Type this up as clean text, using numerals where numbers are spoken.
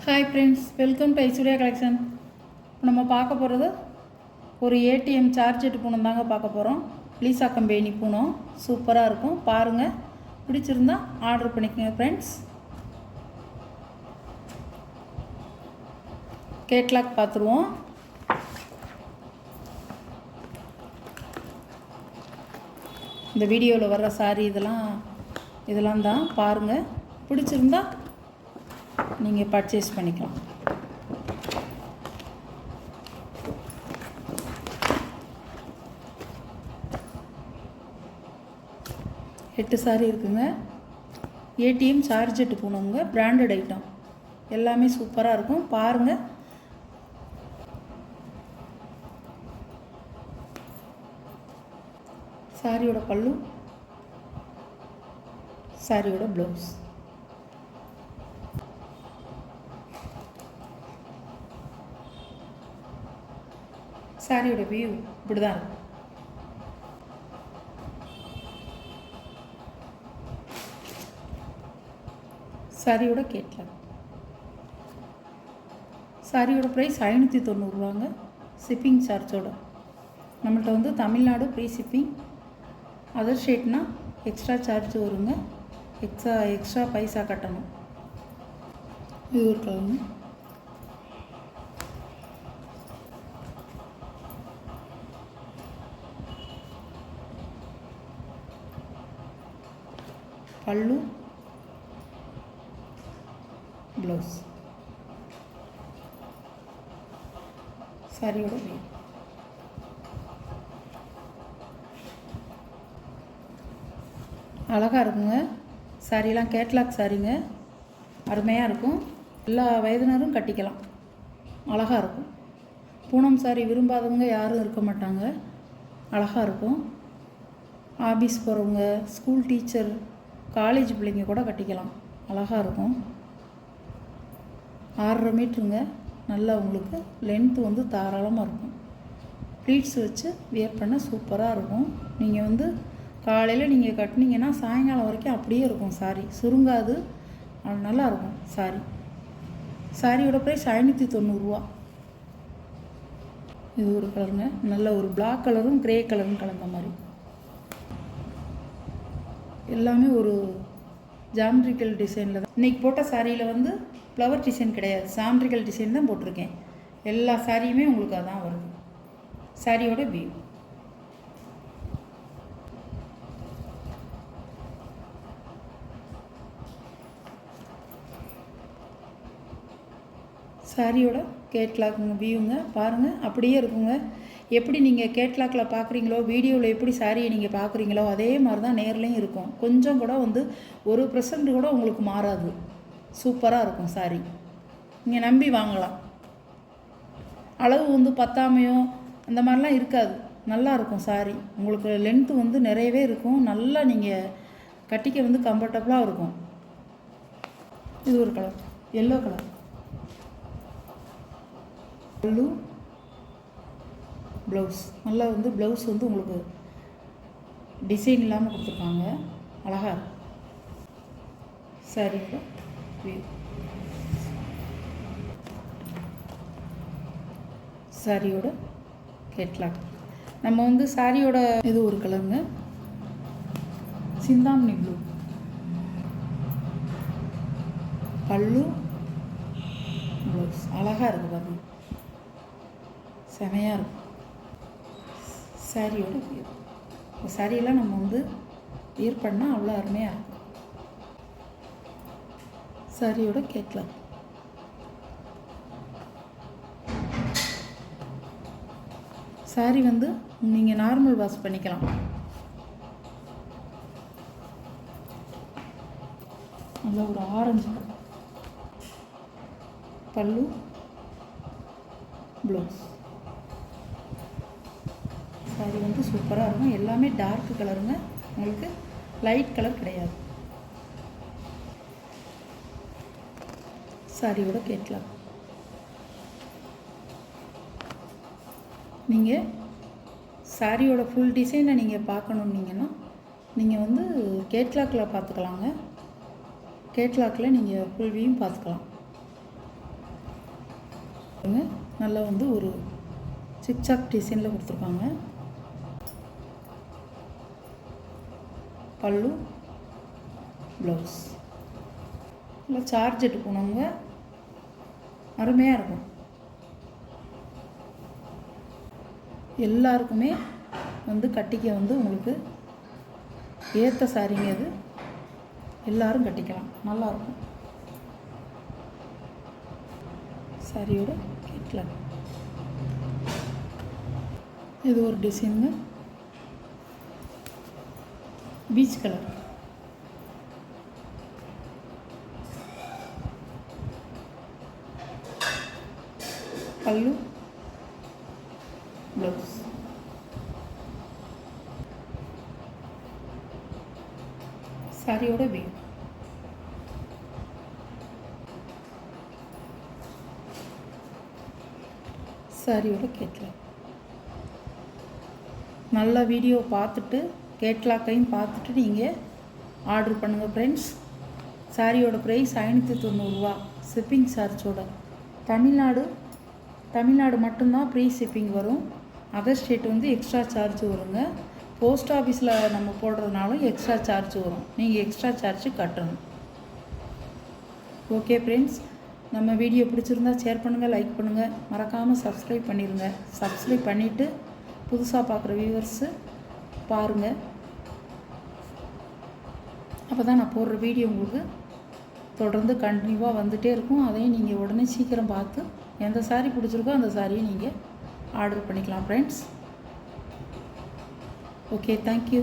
Hi friends, welcome to Aishwarya collection. நம்ம பார்க்க போகிறது ஒரு ஏடிஎம் சார்ஜெட் பூனம் தாங்க பார்க்க போகிறோம். லீசா கம்பெனி பூனம் சூப்பராக இருக்கும். பாருங்கள், பிடிச்சிருந்தா ஆர்டர் பண்ணிக்கோங்க ஃப்ரெண்ட்ஸ். கேட்லாக் பார்த்துருவோம். இந்த வீடியோவில் வர்ற சாரி இதெல்லாம் தான் பாருங்கள். பிடிச்சிருந்தா நீங்கள் பர்ச்சேஸ் பண்ணிக்கலாம். எட்டு சாரி இருக்குங்க. ஏடிஎம் சார்ஜெட்டு பூனவங்க, பிராண்டட் ஐட்டம், எல்லாமே சூப்பராக இருக்கும். பாருங்கள். சாரியோட பல்லு, சாரியோட ப்ளவுஸ். சாரியோட வியூ இப்படி தான் இருக்கும். சாரியோட கேட்லாக். சாரியோட ப்ரைஸ் 590 ரூபாங்க, ஷிப்பிங் சார்ஜோட. நம்மள்கிட்ட தமிழ்நாடு ஃப்ரீ ஷிப்பிங். அதர் ஸ்டேட்னால் எக்ஸ்ட்ரா சார்ஜ் வருங்க. எக்ஸ்ட்ரா பைசா கட்டணும். இது ஒரு கலருங்க. பல்லு, ப்ளவுஸ். சாரியோட வியூ. அழகாக இருக்குங்க. சாரியெல்லாம் கேட்லாக் சாரிங்க, அருமையாக இருக்கும். எல்லா வயதினரும் கட்டிக்கலாம், அழகாக இருக்கும். பூனம் சாரி விரும்பாதவங்க யாரும் இருக்க மாட்டாங்க. அழகாக இருக்கும். ஆஃபீஸ் போகிறவங்க, ஸ்கூல் டீச்சர், காலேஜ் பிள்ளைங்க கூட கட்டிக்கலாம், அழகாக இருக்கும். 6.5 மீட்டருங்க. நல்லா உங்களுக்கு லென்த்து தாராளமாக இருக்கும். ப்ளீட்ஸ் வச்சு வியர் பண்ண சூப்பராக இருக்கும். நீங்கள் காலையில் நீங்கள் கட்டினீங்கன்னா சாயங்காலம் வரைக்கும் அப்படியே இருக்கும். சாரி சுருங்காது, நல்லாயிருக்கும் சாரி. சாரியோட ப்ரைஸ் 590 ரூபா. இது ஒரு கலருங்க. நல்ல ஒரு பிளாக் கலரும் க்ரே கலரும் கலந்த மாதிரி. எல்லாமே ஒரு ஜாமெட்ரிக்கல் டிசைனில் தான். இன்றைக்கி போட்ட சாரியில் ஃப்ளவர் டிசைன் கிடையாது, ஜாமெட்ரிக்கல் டிசைன் தான் போட்டிருக்கேன். எல்லா சாரியுமே உங்களுக்கு அதான் வருது. சாரியோட வியூ. சாரியோட கேட்லாக்குங்க வியூங்க. பாருங்கள், அப்படியே இருக்குங்க. எப்படி நீங்கள் கேட்லாக்கில் பார்க்குறீங்களோ, வீடியோவில் எப்படி சாரியை நீங்கள் பார்க்குறீங்களோ அதே மாதிரி தான் நேர்லேயும் இருக்கும். கொஞ்சம் கூட 1% கூட உங்களுக்கு மாறாது. சூப்பராக இருக்கும் சாரி. நீங்கள் நம்பி வாங்கலாம். அளவு பத்தாமையோ அந்த மாதிரிலாம் இருக்காது. நல்லா இருக்கும் சாரி. உங்களுக்கு லென்த்து நிறையவே இருக்கும். நல்லா நீங்கள் கட்டிக்க கம்ஃபர்டபுளாக இருக்கும். இது ஒரு கலர், எல்லோ கலர். பல்லு, ப்ளவுஸ். நல்லா ப்ளவுஸ் உங்களுக்கு டிசைன் இல்லாமல் கொடுத்துருக்காங்க, அழகாக இருக்கும். சாரியோட வியூ. சாரியோட கேட்லாக். நம்ம சாரியோட இது ஒரு கலருங்க, சிந்தாமணி ப்ளூ. பல்லு, ப்ளவுஸ் அழகாக இருக்குது பாருங்க, செமையாக இருக்கும். சாரியோட வியூ. இந்த சாரியெல்லாம் நம்ம வியர் பண்ணால் அவ்வளோ அருமையாக இருக்கும். சாரியோட கேட்லாக். சாரி நீங்கள் நார்மல் வாஷ் பண்ணிக்கலாம். நல்லா ஒரு ஆரஞ்சு. பல்லு, ப்ளவுஸ். சாரி சூப்பராக இருக்கும். எல்லாமே டார்க் கலருங்க, உங்களுக்கு லைட் கலர் கிடையாது. சாரியோட கேட்லாக். நீங்கள் சாரியோட ஃபுல் டிசைனை நீங்கள் பார்க்கணுன்னீங்கன்னா நீங்கள் கேட்லாக்கில் பார்த்துக்கலாங்க. கேட்லாக்கில் நீங்கள் ஃபுல் வியூயும் பார்த்துக்கலாம். நல்லா வந்து ஒரு சிக்சாக் டிசைனில் கொடுத்துருக்காங்க. பல்லு, ப்ளவுஸ். இல்லை சார்ஜெட்டு போனவங்க அருமையாக இருக்கும். எல்லாருக்குமே வந்து கட்டிக்க வந்து உங்களுக்கு ஏற்ற சாரீங்க அது. எல்லோரும் கட்டிக்கலாம், நல்லாயிருக்கும். சாரியோட கேட்லாக். இது ஒரு டிசைனுங்க, பீச் கலர். பல்லு, ப்ளவுஸ். சாரியோட வியூ. சாரியோட கேட்லாக். நல்ல வீடியோ பார்த்துட்டு கேட்லாக்கையும் பார்த்துட்டு நீங்கள் ஆர்டர் பண்ணுங்கள் ஃப்ரெண்ட்ஸ். சாரியோட ப்ரைஸ் 590 ஷிப்பிங் சார்ஜோட. தமிழ்நாடு மட்டும்தான் ஃப்ரீ ஷிப்பிங் வரும். அதர் ஸ்டேட் வந்து எக்ஸ்ட்ரா சார்ஜ் வருங்க. போஸ்ட் ஆஃபீஸில் நம்ம போடுறதுனாலும் எக்ஸ்ட்ரா சார்ஜ் வரும், நீங்கள் எக்ஸ்ட்ரா சார்ஜ் கட்டணும். ஓகே ஃப்ரெண்ட்ஸ், நம்ம வீடியோ பிடிச்சிருந்தா ஷேர் பண்ணுங்கள், லைக் பண்ணுங்கள், மறக்காமல் சப்ஸ்கிரைப் பண்ணிடுங்க. சப்ஸ்கிரைப் பண்ணிவிட்டு புதுசாக பார்க்குற வியூவர்ஸு பாருங்கள். அப்போ தான் நான் போடுற வீடியோ உங்களுக்கு தொடர்ந்து கண்டினியூவாக வந்துகிட்டே இருக்கும். அதையும் நீங்கள் உடனே சீக்கிரம் பார்த்து எந்த சாரீ பிடிச்சிருக்கோ அந்த சாரியை நீங்கள் ஆர்டர் பண்ணிக்கலாம் ஃப்ரெண்ட்ஸ். Okay, thank you.